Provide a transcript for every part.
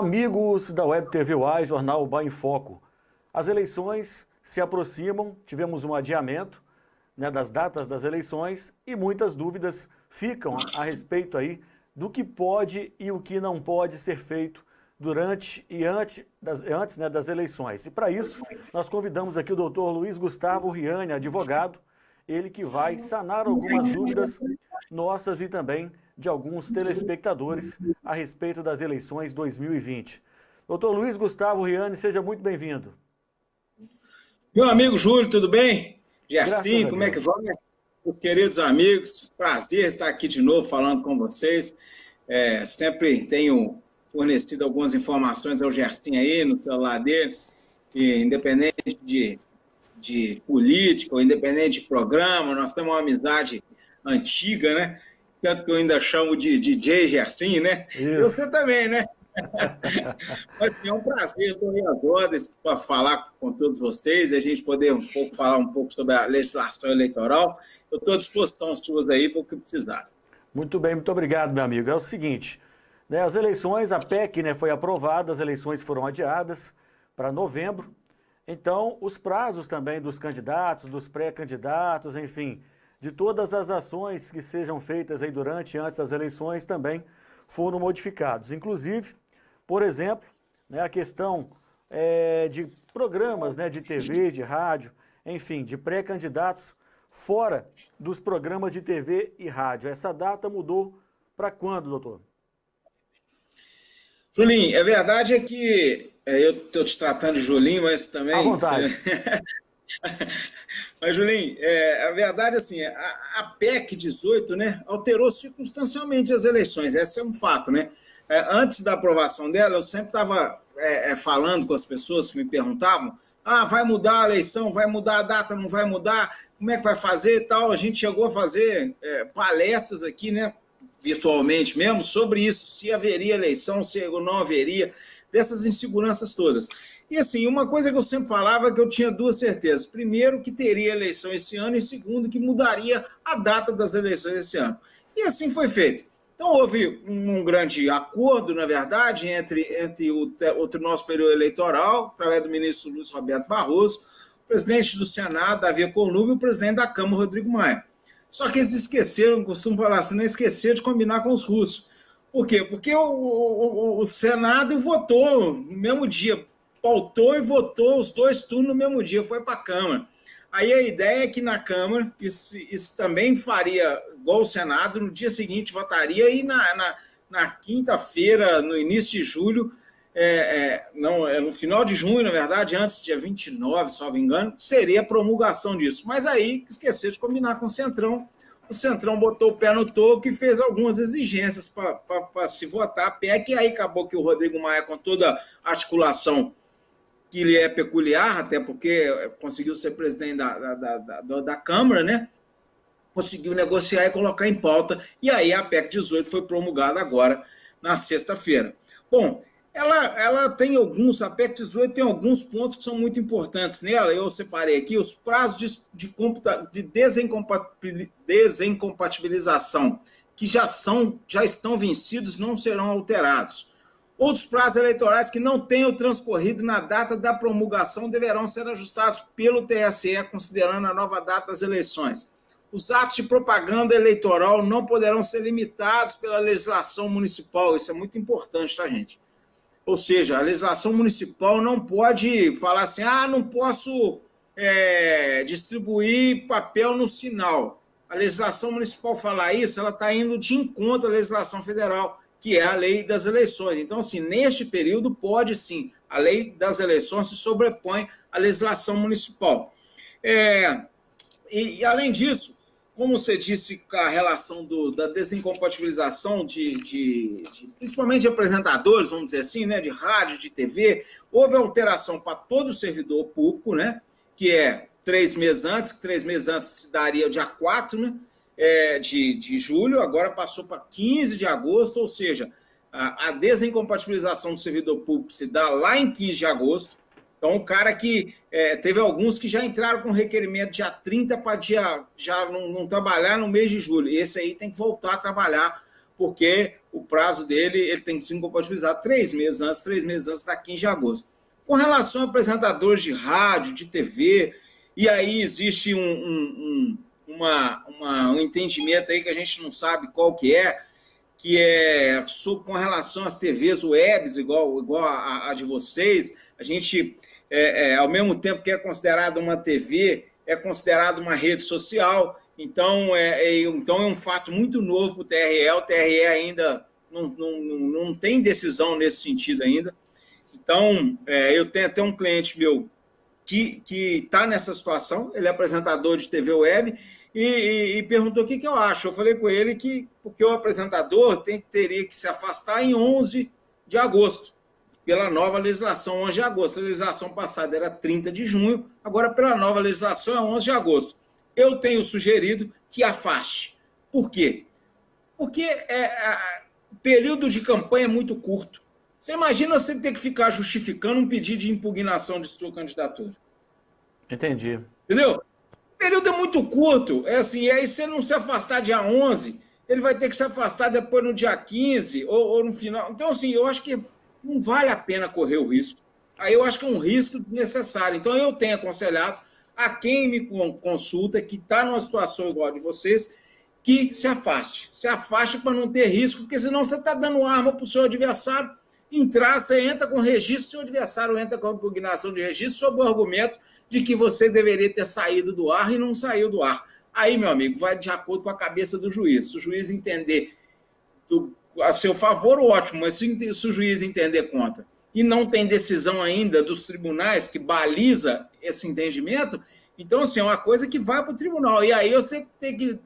Amigos da Web TV UAI, Jornal UBA em Foco. As eleições se aproximam, tivemos um adiamento, né, das datas das eleições e muitas dúvidas ficam a respeito aí do que pode e o que não pode ser feito durante e antes das eleições. E para isso, nós convidamos aqui o doutor Luiz Gustavo Riani, advogado, ele que vai sanar algumas dúvidas nossas e também de alguns telespectadores a respeito das eleições 2020. Doutor Luiz Gustavo Riani, seja muito bem-vindo. Meu amigo Júlio, tudo bem? Gersinho, como é que vai? Meus queridos amigos, prazer estar aqui de novo falando com vocês. Sempre tenho fornecido algumas informações ao Gersinho aí no celular dele, e independente de política ou independente de programa, nós temos uma amizade antiga, né? Tanto que eu ainda chamo de DJ Gersinho, né? Isso. E você também, né? Mas é um prazer, estou aí agora para falar com todos vocês e a gente poder falar um pouco sobre a legislação eleitoral. Eu estou à disposição suas aí para o que precisar. Muito bem, muito obrigado, meu amigo. É o seguinte, né, as eleições, a PEC, né, foi aprovada, as eleições foram adiadas para novembro. Então, os prazos também dos candidatos, dos pré-candidatos, enfim, de todas as ações que sejam feitas aí durante e antes das eleições também foram modificados. Inclusive, por exemplo, né, a questão de programas, né, de TV, de rádio, enfim, de pré-candidatos fora dos programas de TV e rádio. Essa data mudou para quando, doutor? Julinho, a verdade é que eu estou te tratando de Julinho, mas também... À vontade. Mas, Julinho, a verdade é assim, a PEC 18, né, alterou circunstancialmente as eleições, esse é um fato, né? Antes da aprovação dela, eu sempre estava falando com as pessoas que me perguntavam, vai mudar a eleição, vai mudar a data, não vai mudar, como é que vai fazer e tal. A gente chegou a fazer palestras aqui, né, virtualmente mesmo, sobre isso, se haveria eleição, se não haveria, dessas inseguranças todas. E assim, uma coisa que eu sempre falava é que eu tinha duas certezas. Primeiro, que teria eleição esse ano, e segundo, que mudaria a data das eleições esse ano. E assim foi feito. Então, houve um grande acordo, na verdade, entre o nosso período eleitoral, através do ministro Luiz Roberto Barroso, o presidente do Senado, Davi Alcolumbre, e o presidente da Câmara, Rodrigo Maia. Só que eles esqueceram, costumo falar assim, não esqueceram de combinar com os russos. Por quê? Porque o Senado votou no mesmo dia, pautou e votou os dois turnos no mesmo dia, foi para a Câmara. Aí a ideia é que na Câmara isso também faria igual o Senado, no dia seguinte votaria e na quinta-feira, no início de julho, no final de junho, na verdade, antes, dia 29, se não me engano, seria a promulgação disso. Mas aí esqueceu de combinar com o Centrão. O Centrão botou o pé no toco e fez algumas exigências para se votar a PEC, e aí acabou que o Rodrigo Maia, com toda a articulação que lhe é peculiar, até porque conseguiu ser presidente da Câmara, né? Conseguiu negociar e colocar em pauta, e aí a PEC 18 foi promulgada agora, na sexta-feira. Bom, ela tem a PEC 18 tem alguns pontos que são muito importantes nela, eu separei aqui, os prazos de desincompatibilização, que já estão vencidos, não serão alterados. Outros prazos eleitorais que não tenham transcorrido na data da promulgação deverão ser ajustados pelo TSE, considerando a nova data das eleições. Os atos de propaganda eleitoral não poderão ser limitados pela legislação municipal. Isso é muito importante, tá, gente? Ou seja, a legislação municipal não pode falar assim, não posso distribuir papel no sinal. A legislação municipal falar isso, ela está indo de encontro à legislação federal, que é a lei das eleições. Então, assim, neste período, pode sim, a lei das eleições se sobrepõe à legislação municipal. E além disso, como você disse, a relação da desincompatibilização principalmente de apresentadores, vamos dizer assim, né, de rádio, de TV, houve alteração para todo o servidor público, né, que é 3 meses antes, que 3 meses antes se daria o dia 4, né, de julho, agora passou para 15 de agosto, ou seja, a desincompatibilização do servidor público se dá lá em 15 de agosto. Então, o cara que teve alguns que já entraram com requerimento dia 30 para já não trabalhar no mês de julho. Esse aí tem que voltar a trabalhar, porque o prazo dele ele tem que ser incompatibilizado 3 meses antes da 15 de agosto. Com relação a apresentadores de rádio, de TV, e aí existe um entendimento aí que a gente não sabe qual que é com relação às TVs webs, igual a de vocês. A gente, ao mesmo tempo que é considerado uma TV, é considerado uma rede social. Então é um fato muito novo para o TRE. O TRE ainda não tem decisão nesse sentido ainda. Então, eu tenho até um cliente meu que está nessa situação, ele é apresentador de TV web, e perguntou o que eu acho. Eu falei com ele que, porque o apresentador teria que se afastar em 11 de agosto, pela nova legislação, 11 de agosto. A legislação passada era 30 de junho, agora pela nova legislação é 11 de agosto. Eu tenho sugerido que afaste. Por quê? Porque o período de campanha é muito curto. Você imagina você ter que ficar justificando um pedido de impugnação de sua candidatura. Entendi. Entendeu? O período é muito curto. E aí se ele não se afastar dia 11, ele vai ter que se afastar depois no dia 15 ou no final. Então, assim, eu acho que não vale a pena correr o risco. Aí eu acho que é um risco desnecessário. Então, eu tenho aconselhado a quem me consulta, que está numa situação igual a de vocês, que se afaste. Se afaste para não ter risco, porque senão você está dando arma para o seu adversário entrar, você entra com registro, seu adversário entra com impugnação de registro sob o argumento de que você deveria ter saído do ar e não saiu do ar. Aí, meu amigo, vai de acordo com a cabeça do juiz. Se o juiz entender a seu favor, ótimo, mas se o juiz entender contra e não tem decisão ainda dos tribunais que baliza esse entendimento, então, assim, é uma coisa que vai para o tribunal. E aí você tem que,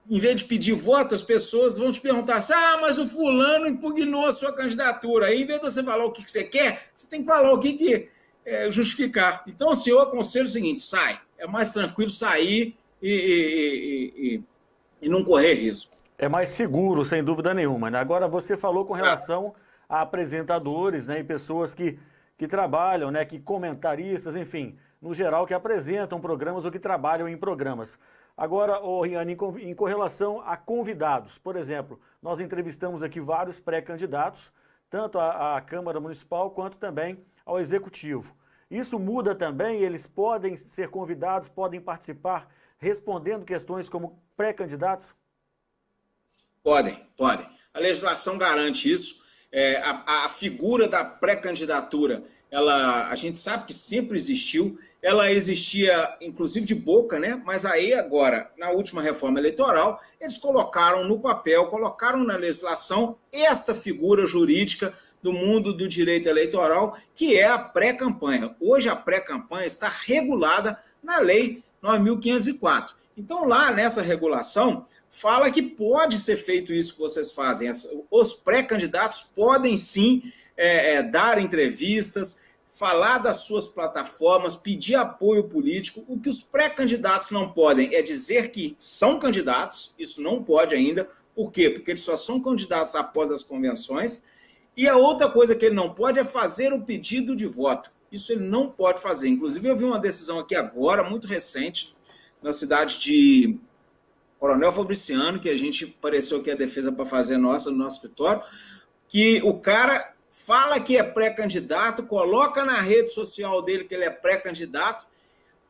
em vez de pedir voto, as pessoas vão te perguntar assim, mas o fulano impugnou a sua candidatura. Aí, em vez de você falar o que você quer, você tem que falar o que justificar. Então, assim, eu aconselho o seguinte, sai. É mais tranquilo sair e não correr risco. É mais seguro, sem dúvida nenhuma, né? Agora, você falou com relação a apresentadores, né, e pessoas que trabalham, né, que comentaristas, enfim, no geral, que apresentam programas ou que trabalham em programas. Agora, Riane, em correlação a convidados, por exemplo, nós entrevistamos aqui vários pré-candidatos, tanto à Câmara Municipal quanto também ao Executivo. Isso muda também? Eles podem ser convidados, podem participar, respondendo questões como pré-candidatos? Podem. A legislação garante isso. A figura da pré-candidatura, a gente sabe que sempre existiu, ela existia inclusive de boca, né? Mas aí agora, na última reforma eleitoral, eles colocaram no papel, colocaram na legislação esta figura jurídica do mundo do direito eleitoral, que é a pré-campanha. Hoje a pré-campanha está regulada na Lei 9.504. Então lá nessa regulação, fala que pode ser feito isso que vocês fazem. Os pré-candidatos podem sim dar entrevistas, falar das suas plataformas, pedir apoio político. O que os pré-candidatos não podem é dizer que são candidatos, isso não pode ainda. Por quê? Porque eles só são candidatos após as convenções. E a outra coisa que ele não pode é fazer o pedido de voto. Isso ele não pode fazer. Inclusive, eu vi uma decisão aqui agora, muito recente, na cidade de Coronel Fabriciano, que a gente apareceu aqui a defesa para fazer no nosso escritório, que o cara fala que é pré-candidato, coloca na rede social dele que ele é pré-candidato,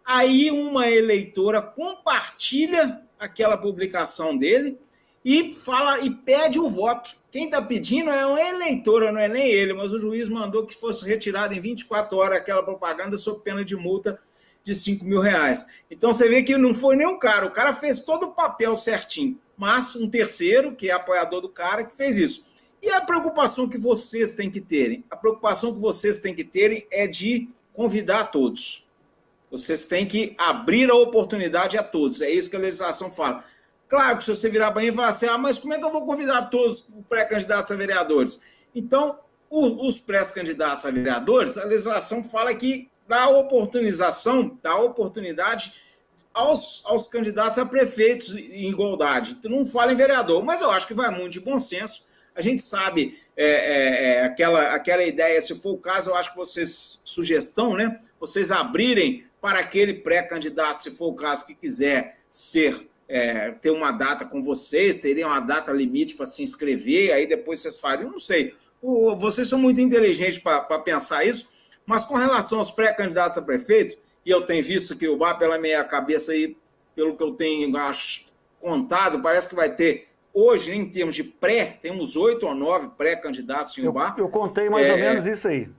aí uma eleitora compartilha aquela publicação dele e fala e pede o voto. Quem está pedindo é uma eleitora, não é nem ele, mas o juiz mandou que fosse retirada em 24 horas aquela propaganda sob pena de multa de R$5.000. Então você vê que não foi nem o cara fez todo o papel certinho, mas um terceiro, que é apoiador do cara, que fez isso. E a preocupação que vocês têm que terem? A preocupação que vocês têm que terem é de convidar todos. Vocês têm que abrir a oportunidade a todos. É isso que a legislação fala. Claro que se você virar banho e falar assim, mas como é que eu vou convidar todos os pré-candidatos a vereadores? Então, os pré-candidatos a vereadores, a legislação fala que dá oportunidade aos candidatos a prefeitos em igualdade. Então, não fala em vereador, mas eu acho que vai muito de bom senso. A gente sabe aquela ideia, se for o caso, eu acho que vocês, sugestão, né? Vocês abrirem para aquele pré-candidato, se for o caso, que quiser ser ter uma data com vocês, teriam uma data limite para se inscrever, aí depois vocês fariam, não sei. Vocês são muito inteligentes para pensar isso, mas com relação aos pré-candidatos a prefeito, e eu tenho visto que o Ubar, pela minha cabeça aí, pelo que eu tenho contado, parece que vai ter, hoje, em termos de pré, temos 8 ou 9 pré-candidatos em Ubar. Eu contei mais ou menos isso aí.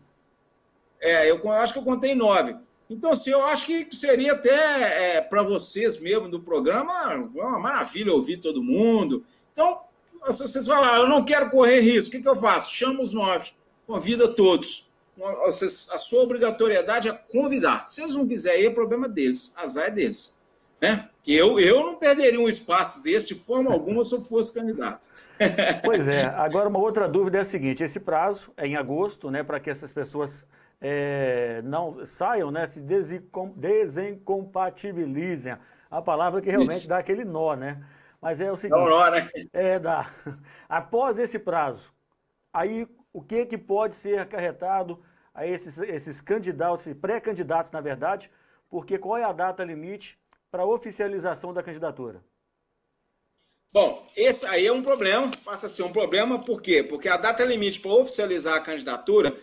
Eu acho que eu contei 9. Então, assim, eu acho que seria até para vocês mesmo do programa uma maravilha ouvir todo mundo. Então, se vocês falarem, eu não quero correr risco, o que eu faço? Chamo os 9, convida todos. A sua obrigatoriedade é convidar. Se eles não quiserem ir, é problema deles, azar é deles. Né? Eu não perderia um espaço desse de forma alguma se eu fosse candidato. Pois é. Agora, uma outra dúvida é a seguinte, esse prazo é em agosto, né, para que essas pessoas não saiam, né, se desincompatibilizem. A palavra que realmente Isso. dá aquele nó, né? Mas é o seguinte... Dá um nó, né? Dá. Após esse prazo, aí o que pode ser acarretado a esses candidatos, pré-candidatos, na verdade, porque qual é a data limite para a oficialização da candidatura? Bom, esse aí é um problema, passa a ser um problema, por quê? Porque a data limite para oficializar a candidatura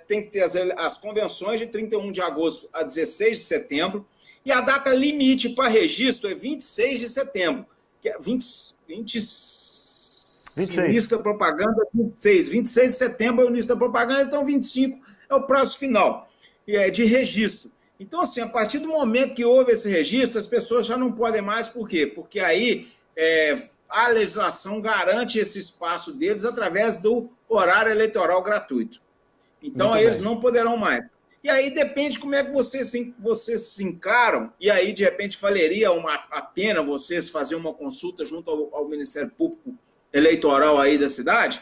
tem que ter as convenções de 31 de agosto a 16 de setembro, e a data limite para registro é 26 de setembro, que é 26. Início da propaganda, 26 de setembro é o início da propaganda, então 25 é o prazo final de registro. Então, assim, a partir do momento que houve esse registro, as pessoas já não podem mais, por quê? Porque aí a legislação garante esse espaço deles através do horário eleitoral gratuito. Então, aí eles não poderão mais. E aí depende como é que vocês se encaram, e aí, de repente, valeria a pena vocês fazerem uma consulta junto ao Ministério Público Eleitoral aí da cidade,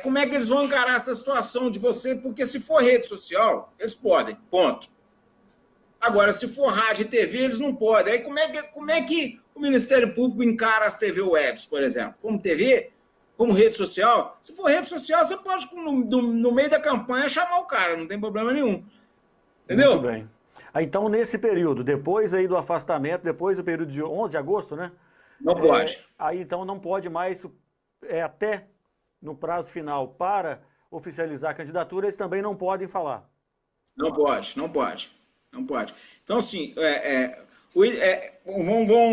como é que eles vão encarar essa situação de você, porque se for rede social, eles podem, ponto. Agora, se for rádio e TV, eles não podem. Aí como é que o Ministério Público encara as TV webs, por exemplo? Como TV? Como rede social? Se for rede social, você pode, no meio da campanha, chamar o cara, não tem problema nenhum. Entendeu? Muito bem. Então, nesse período, depois aí do afastamento, depois do período de 11 de agosto, né? Não pode. Aí, então, não pode mais, até no prazo final para oficializar a candidatura, eles também não podem falar. Não pode. Então, assim,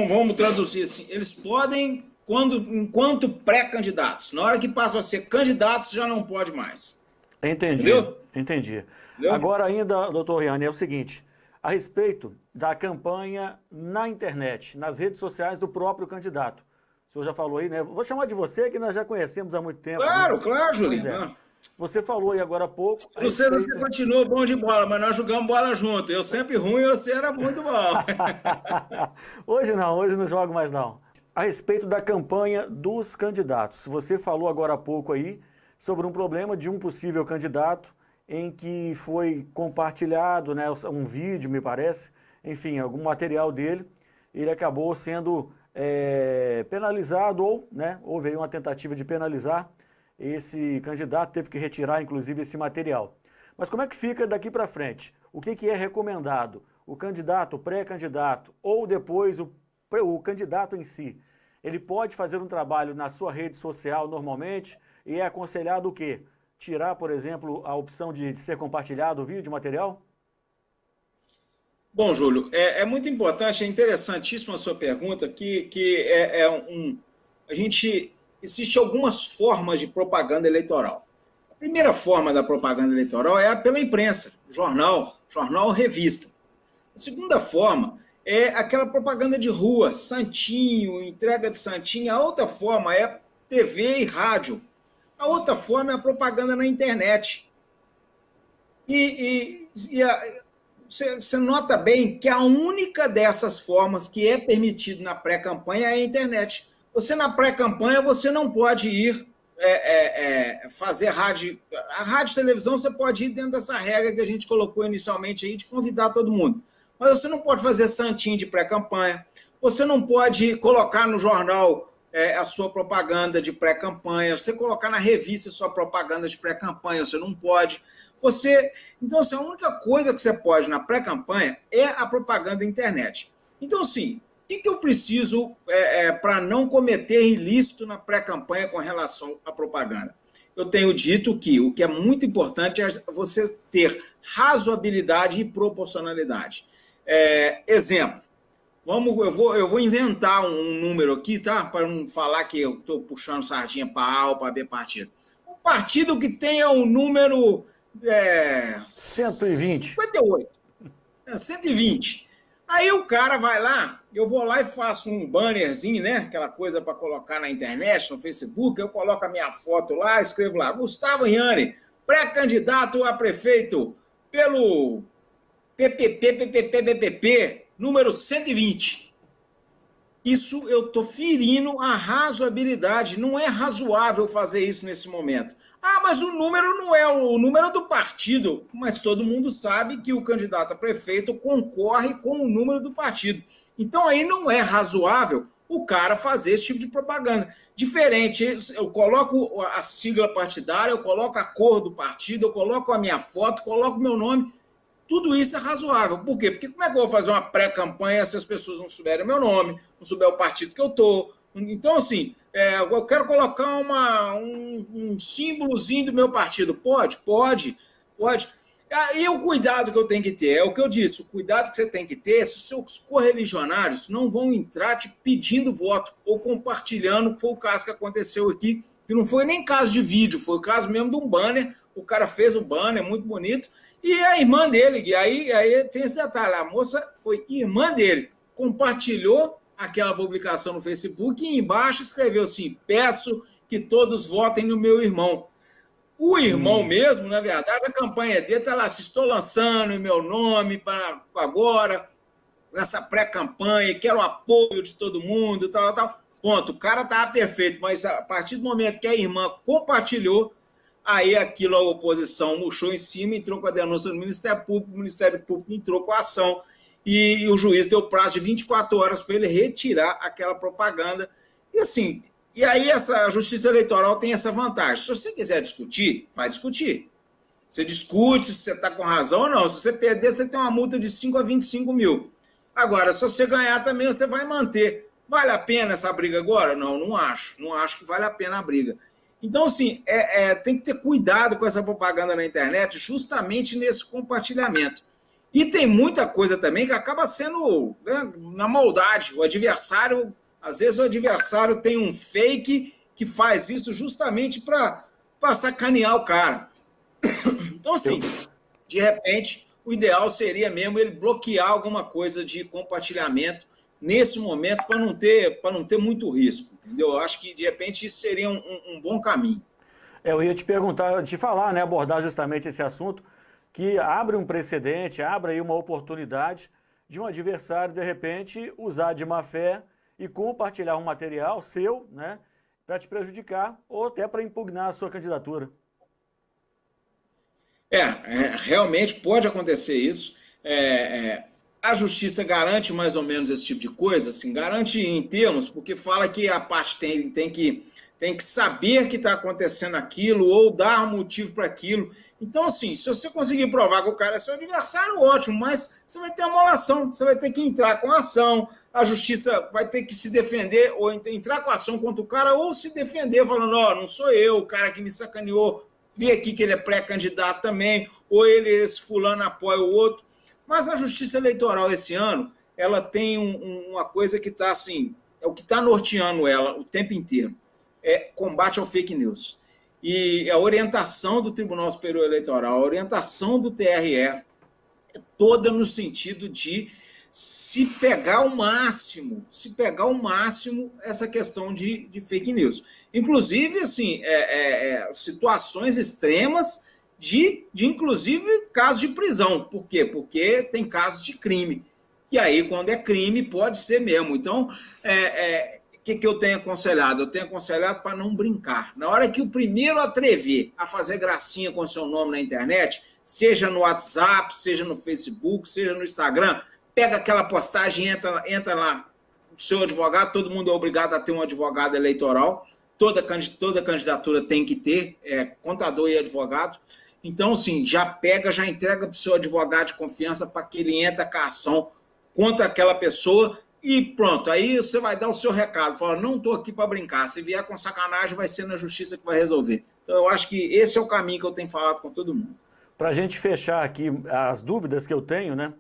vamos traduzir assim, eles podem, enquanto pré-candidatos, na hora que passam a ser candidatos, já não pode mais. Entendi. Entendeu? Entendi. Entendeu? Agora ainda, doutor Riane, é o seguinte, a respeito da campanha na internet, nas redes sociais do próprio candidato. O senhor já falou aí, né? Vou chamar de você, que nós já conhecemos há muito tempo. Claro, né? claro, Julinho. Você falou aí agora há pouco... Você continua bom de bola, mas nós jogamos bola junto. Eu sempre ruim e você era muito bom. Hoje não jogo mais não. A respeito da campanha dos candidatos, você falou agora há pouco aí sobre um problema de um possível candidato em que foi compartilhado, né, um vídeo, me parece, enfim, algum material dele, ele acabou sendo penalizado ou, né, houve aí uma tentativa de penalizar esse candidato, teve que retirar, inclusive, esse material. Mas como é que fica daqui para frente? O que é recomendado? O candidato, o pré-candidato ou depois o candidato em si, ele pode fazer um trabalho na sua rede social normalmente e é aconselhado o quê? Tirar, por exemplo, a opção de ser compartilhado o vídeo, o material? Bom, Júlio, é muito importante, é interessantíssima a sua pergunta, existe algumas formas de propaganda eleitoral. A primeira forma da propaganda eleitoral é pela imprensa, jornal, revista. A segunda forma é aquela propaganda de rua, santinho, entrega de santinho. A outra forma é TV e rádio. A outra forma é a propaganda na internet. Você nota bem que a única dessas formas que é permitida na pré-campanha é a internet. Você, na pré-campanha, você não pode ir fazer rádio. A rádio e televisão você pode ir dentro dessa regra que a gente colocou inicialmente aí de convidar todo mundo. Mas você não pode fazer santinho de pré-campanha, você não pode colocar no jornal a sua propaganda de pré-campanha, você colocar na revista a sua propaganda de pré-campanha, você não pode. Então, a única coisa que você pode na pré-campanha é a propaganda da internet. Então, assim, que eu preciso para não cometer ilícito na pré-campanha com relação à propaganda? Eu tenho dito que o que é muito importante é você ter razoabilidade e proporcionalidade. Exemplo, eu vou inventar um número aqui, tá? Para não falar que eu estou puxando sardinha para A ou para B partido. Um partido que tenha o número 120. 58. 120. Aí o cara vai lá, eu vou lá e faço um bannerzinho, né? Aquela coisa para colocar na internet, no Facebook, eu coloco a minha foto lá, escrevo lá, Gustavo Inhane, pré-candidato a prefeito pelo PPP, número 120. Isso eu estou ferindo a razoabilidade, não é razoável fazer isso nesse momento. Mas o número não é o número do partido, mas todo mundo sabe que o candidato a prefeito concorre com o número do partido. Então aí não é razoável o cara fazer esse tipo de propaganda. Diferente, eu coloco a sigla partidária, eu coloco a cor do partido, eu coloco a minha foto, coloco o meu nome, tudo isso é razoável. Por quê? Porque como é que eu vou fazer uma pré-campanha se as pessoas não souberem o meu nome, não souberem o partido que eu estou? Então, assim, eu quero colocar um símbolozinho do meu partido. Pode. E o cuidado que eu tenho que ter? É o que eu disse, o cuidado que você tem que ter é se os seus correligionários não vão entrar te pedindo voto ou compartilhando, que foi o caso que aconteceu aqui, que não foi nem caso de vídeo, foi o caso mesmo de um banner. O cara fez um banner muito bonito, e a irmã dele, e aí tem esse detalhe, a moça foi irmã dele, compartilhou aquela publicação no Facebook e embaixo escreveu assim, peço que todos votem no meu irmão. O irmão mesmo, na verdade, a campanha dele está lá, estou lançando meu nome para agora, nessa pré-campanha, quero o apoio de todo mundo, tal. Ponto, o cara estava perfeito, mas a partir do momento que a irmã compartilhou, aí aquilo a oposição murchou em cima, entrou com a denúncia do Ministério Público, o Ministério Público entrou com a ação e o juiz deu prazo de 24 horas para ele retirar aquela propaganda. E assim, e aí a Justiça Eleitoral tem essa vantagem. Se você quiser discutir, vai discutir. Você discute se você está com razão ou não. Se você perder, você tem uma multa de 5 a 25 mil. Agora, se você ganhar também, você vai manter. Vale a pena essa briga agora? Não acho. Não acho que vale a pena a briga. Então, assim, tem que ter cuidado com essa propaganda na internet, justamente nesse compartilhamento. E tem muita coisa também que acaba sendo, né, na maldade. O adversário, às vezes o adversário tem um fake que faz isso justamente para sacanear o cara. Então, assim, de repente, o ideal seria mesmo ele bloquear alguma coisa de compartilhamento nesse momento para não ter muito risco, entendeu? Eu acho que, de repente, isso seria um bom caminho. Eu ia te perguntar, te falar, né, abordar justamente esse assunto, que abre um precedente, abre aí uma oportunidade de um adversário, de repente, usar de má fé e compartilhar um material seu, né, para te prejudicar ou até para impugnar a sua candidatura. Realmente pode acontecer isso. A justiça garante mais ou menos esse tipo de coisa, assim, garante em termos, porque fala que a parte tem que saber que está acontecendo aquilo ou dar um motivo para aquilo. Então, assim, se você conseguir provar que o cara é seu adversário, ótimo, mas você vai ter uma molação, você vai ter que entrar com a ação, a justiça vai ter que se defender, ou entrar com a ação contra o cara, ou se defender falando, não sou eu, o cara que me sacaneou, vi aqui que ele é pré-candidato também, ou esse fulano apoia o outro. Mas a Justiça Eleitoral esse ano, ela tem uma coisa que está assim, é o que está norteando ela o tempo inteiro, é combate ao fake news. E a orientação do Tribunal Superior Eleitoral, a orientação do TRE, é toda no sentido de se pegar ao máximo essa questão de fake news. Inclusive, assim, situações extremas de inclusive, casos de prisão. Por quê? Porque tem casos de crime. E aí, quando é crime, pode ser mesmo. Então, o que eu tenho aconselhado? Eu tenho aconselhado para não brincar. Na hora que o primeiro atrever a fazer gracinha com seu nome na internet, seja no WhatsApp, seja no Facebook, seja no Instagram, pega aquela postagem, entra lá, o seu advogado, todo mundo é obrigado a ter um advogado eleitoral, toda candidatura tem que ter contador e advogado. Então, assim, já entrega para o seu advogado de confiança para que ele entre com a ação contra aquela pessoa, e pronto, aí você vai dar o seu recado, fala, não estou aqui para brincar, se vier com sacanagem vai ser na justiça que vai resolver. Então eu acho que esse é o caminho que eu tenho falado com todo mundo. Para a gente fechar aqui as dúvidas que eu tenho, né?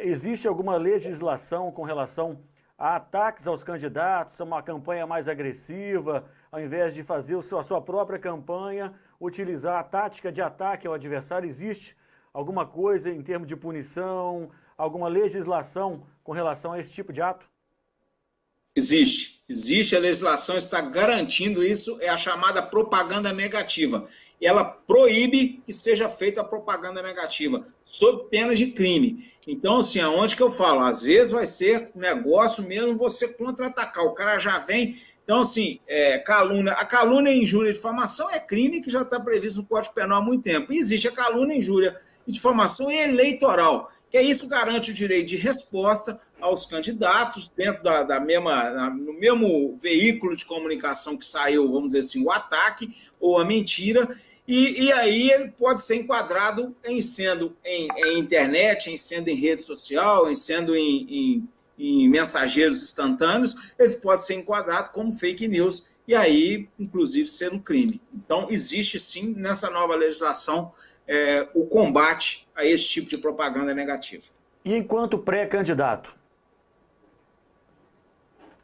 Existe alguma legislação com relação a ataques aos candidatos, a uma campanha mais agressiva, ao invés de fazer a sua própria campanha, utilizar a tática de ataque ao adversário? Existe alguma coisa em termos de punição, alguma legislação com relação a esse tipo de ato? Existe, a legislação está garantindo isso, é a chamada propaganda negativa. E ela proíbe que seja feita a propaganda negativa, sob pena de crime. Então, assim, aonde que eu falo? Às vezes vai ser negócio mesmo você contra-atacar, o cara já vem... Então, assim, calúnia, a calúnia, injúria e difamação é crime que já está previsto no Código Penal há muito tempo. E existe a calúnia, injúria e difamação eleitoral, que isso garante o direito de resposta aos candidatos dentro no mesmo veículo de comunicação que saiu, vamos dizer assim, o ataque ou a mentira, e aí ele pode ser enquadrado em sendo em internet, em sendo em rede social, em sendo em mensageiros instantâneos, ele pode ser enquadrado como fake news, e aí, inclusive, sendo crime. Então, existe sim, nessa nova legislação, o combate a esse tipo de propaganda negativa. E enquanto pré-candidato?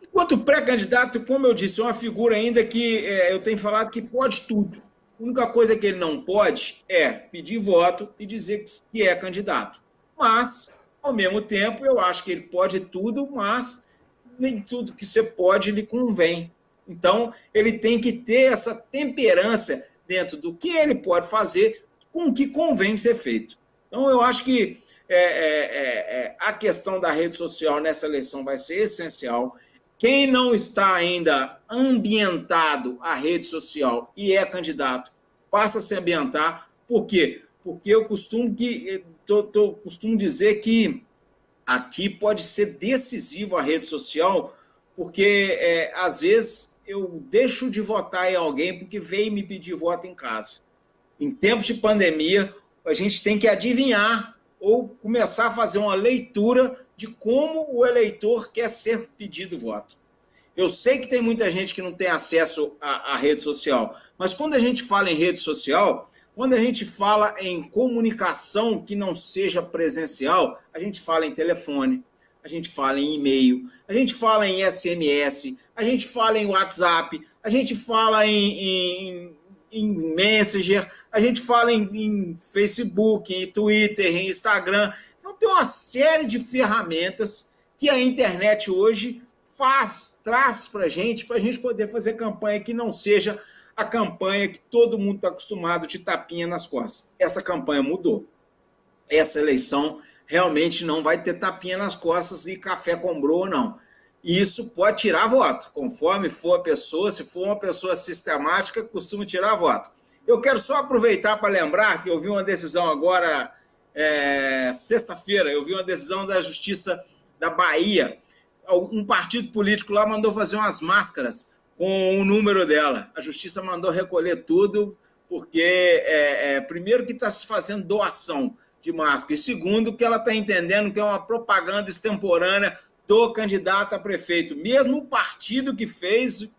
Enquanto pré-candidato, como eu disse, é uma figura ainda que eu tenho falado que pode tudo. A única coisa que ele não pode é pedir voto e dizer que é candidato. Mas, ao mesmo tempo, eu acho que ele pode tudo, mas nem tudo que você pode lhe convém. Então, ele tem que ter essa temperança dentro do que ele pode fazer com o que convém ser feito. Então, eu acho que a questão da rede social nessa eleição vai ser essencial. Quem não está ainda ambientado à rede social e é candidato, passa a se ambientar. Por quê? Porque eu costumo dizer que aqui pode ser decisivo a rede social, porque às vezes eu deixo de votar em alguém porque veio me pedir voto em casa. Em tempos de pandemia, a gente tem que adivinhar ou começar a fazer uma leitura de como o eleitor quer ser pedido voto. Eu sei que tem muita gente que não tem acesso à rede social, mas quando a gente fala em rede social, quando a gente fala em comunicação que não seja presencial, a gente fala em telefone, a gente fala em e-mail, a gente fala em SMS, a gente fala em WhatsApp, a gente fala em Messenger, a gente fala em Facebook, em Twitter, em Instagram. Então tem uma série de ferramentas que a internet hoje traz para a gente poder fazer campanha que não seja a campanha que todo mundo está acostumado de tapinha nas costas. Essa campanha mudou. Essa eleição realmente não vai ter tapinha nas costas e café com broa, não. E isso pode tirar voto, conforme for a pessoa. Se for uma pessoa sistemática, costuma tirar voto. Eu quero só aproveitar para lembrar que eu vi uma decisão agora, sexta-feira, eu vi uma decisão da Justiça da Bahia. Um partido político lá mandou fazer umas máscaras com o número dela. A Justiça mandou recolher tudo, porque, primeiro, que está se fazendo doação de máscara, e segundo, que ela está entendendo que é uma propaganda extemporânea do candidato a prefeito, mesmo o partido que fez,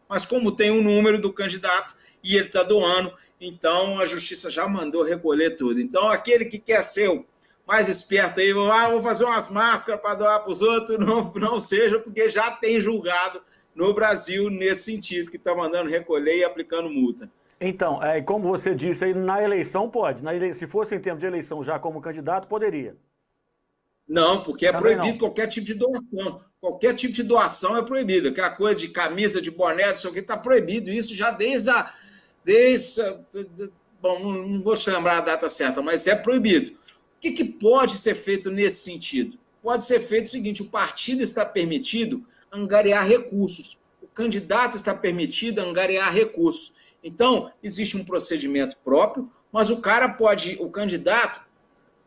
mas como tem um número do candidato e ele está doando, então a Justiça já mandou recolher tudo. Então, aquele que quer ser o mais esperto aí, vou fazer umas máscaras para doar para os outros, não seja, porque já tem julgado no Brasil nesse sentido, que está mandando recolher e aplicando multa. Então, como você disse aí, na eleição pode. Se fosse em termos de eleição já como candidato, poderia. Não, porque é Também proibido não. qualquer tipo de doação. Qualquer tipo de doação é proibido. Aquela coisa de camisa, de boné, não sei o que, está proibido. Isso já bom, não vou te lembrar a data certa, mas é proibido. O que pode ser feito nesse sentido? Pode ser feito o seguinte: o partido está permitido angariar recursos. O candidato está permitido angariar recursos. Então, existe um procedimento próprio, mas o candidato,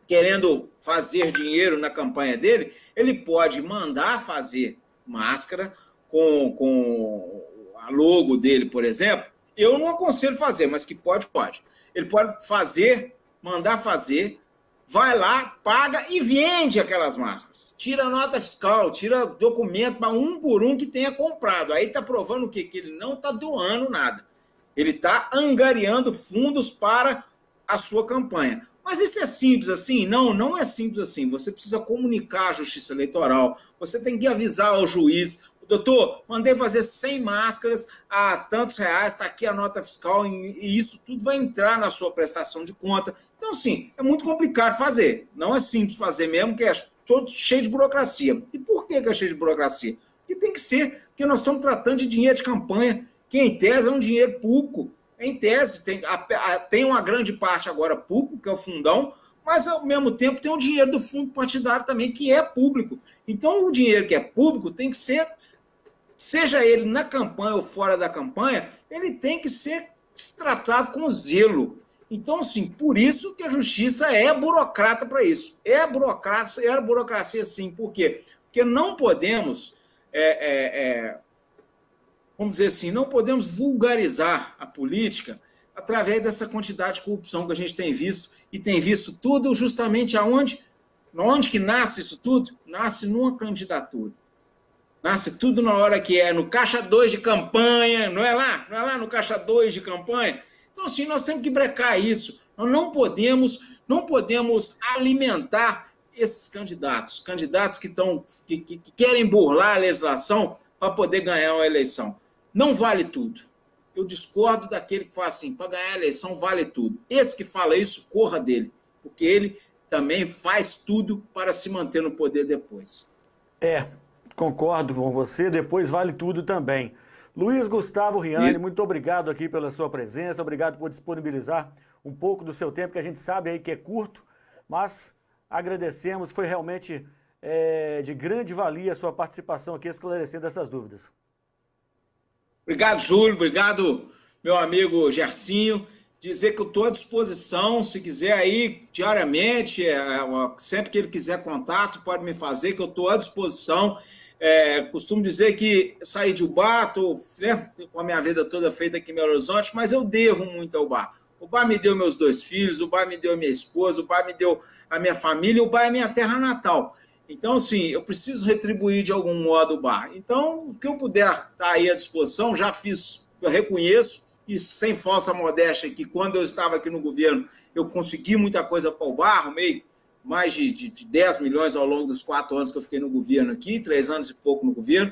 querendo fazer dinheiro na campanha dele, ele pode mandar fazer máscara com a logo dele, por exemplo. Eu não aconselho fazer, mas que pode. Ele pode mandar fazer, vai lá, paga e vende aquelas máscaras. tira nota fiscal, tira documento para um por um que tenha comprado. Aí está provando o quê? Que ele não está doando nada. Ele está angariando fundos para a sua campanha. Mas isso é simples assim? Não, não é simples assim. Você precisa comunicar à Justiça Eleitoral, você tem que avisar ao juiz: doutor, mandei fazer 100 máscaras a tantos reais, está aqui a nota fiscal, e isso tudo vai entrar na sua prestação de conta. Então, sim, é muito complicado fazer. Não é simples fazer mesmo, que é todo cheio de burocracia. E por que é cheio de burocracia? Porque tem que ser, porque nós estamos tratando de dinheiro de campanha, que em tese é um dinheiro público. Em tese, tem uma grande parte agora público, que é o fundão, mas ao mesmo tempo tem o dinheiro do fundo partidário também, que é público. Então, o dinheiro que é público tem que ser, seja ele na campanha ou fora da campanha, ele tem que ser tratado com zelo. Então, assim, por isso que a justiça é burocrata para isso. É burocracia, sim. Por quê? Porque não podemos, vamos dizer assim, não podemos vulgarizar a política através dessa quantidade de corrupção que a gente tem visto, e tem visto tudo justamente aonde? Onde que nasce isso tudo? Nasce numa candidatura. Nasce tudo na hora que é no caixa 2 de campanha, não é lá? Não é lá no caixa 2 de campanha? Então, assim, nós temos que brecar isso. Nós não podemos alimentar esses candidatos que querem burlar a legislação para poder ganhar uma eleição. Não vale tudo. Eu discordo daquele que fala assim: para ganhar a eleição vale tudo. Esse que fala isso, corra dele, porque ele também faz tudo para se manter no poder depois. Concordo com você, depois vale tudo também. Luiz Gustavo Riani, muito obrigado aqui pela sua presença, obrigado por disponibilizar um pouco do seu tempo, que a gente sabe aí que é curto, mas agradecemos, foi realmente de grande valia a sua participação aqui, esclarecendo essas dúvidas. Obrigado, Júlio, obrigado, meu amigo Gersinho. Dizer que eu estou à disposição, se quiser aí, diariamente, sempre que ele quiser contato, pode me fazer, que eu estou à disposição. Costumo dizer que saí de Ubá, estou com a minha vida toda feita aqui em Belo Horizonte, mas eu devo muito ao Ubá. O Ubá me deu meus 2 filhos, o Ubá me deu a minha esposa, o Ubá me deu a minha família, o Ubá é a minha terra natal. Então, assim, eu preciso retribuir de algum modo o Ubá. Então, o que eu puder estar aí à disposição, já fiz, eu reconheço, e sem falsa modéstia, que quando eu estava aqui no governo, eu consegui muita coisa para o Ubá, arrumei mais de 10 milhões ao longo dos 4 anos que eu fiquei no governo aqui, 3 anos e pouco no governo,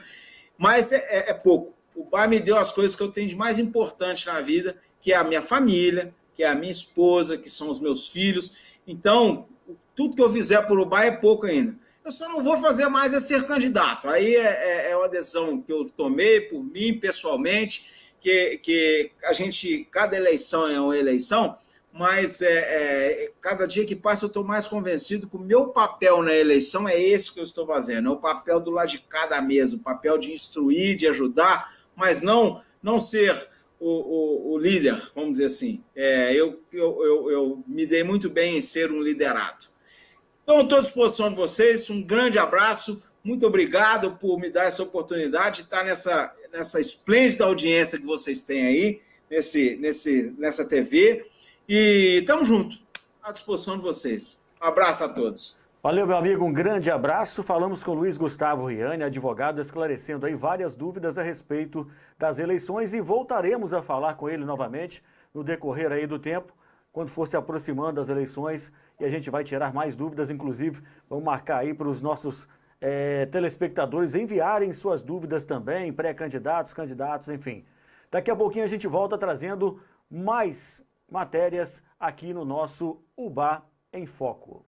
mas é pouco. O Ubá me deu as coisas que eu tenho de mais importante na vida, que é a minha família, que é a minha esposa, que são os meus filhos. Então, tudo que eu fizer por Ubá é pouco ainda. Eu só não vou fazer mais ser candidato. Aí é uma decisão que eu tomei por mim, pessoalmente, que a gente, cada eleição é uma eleição, mas cada dia que passa eu estou mais convencido que o meu papel na eleição é esse que eu estou fazendo, é o papel do lado de cada mesa, o papel de instruir, de ajudar, mas não ser o líder, vamos dizer assim. Eu me dei muito bem em ser um liderado. Então, eu estou à disposição de vocês, um grande abraço, muito obrigado por me dar essa oportunidade de estar nessa esplêndida audiência que vocês têm aí, nessa TV, e estamos juntos, à disposição de vocês. Um abraço a todos. Valeu, meu amigo, um grande abraço. Falamos com Luiz Gustavo Riani, advogado, esclarecendo aí várias dúvidas a respeito das eleições, e voltaremos a falar com ele novamente no decorrer aí do tempo, quando for se aproximando das eleições, e a gente vai tirar mais dúvidas, inclusive vamos marcar aí para os nossos telespectadores enviarem suas dúvidas também, pré-candidatos, candidatos, enfim. Daqui a pouquinho a gente volta trazendo mais matérias aqui no nosso Ubá em Foco.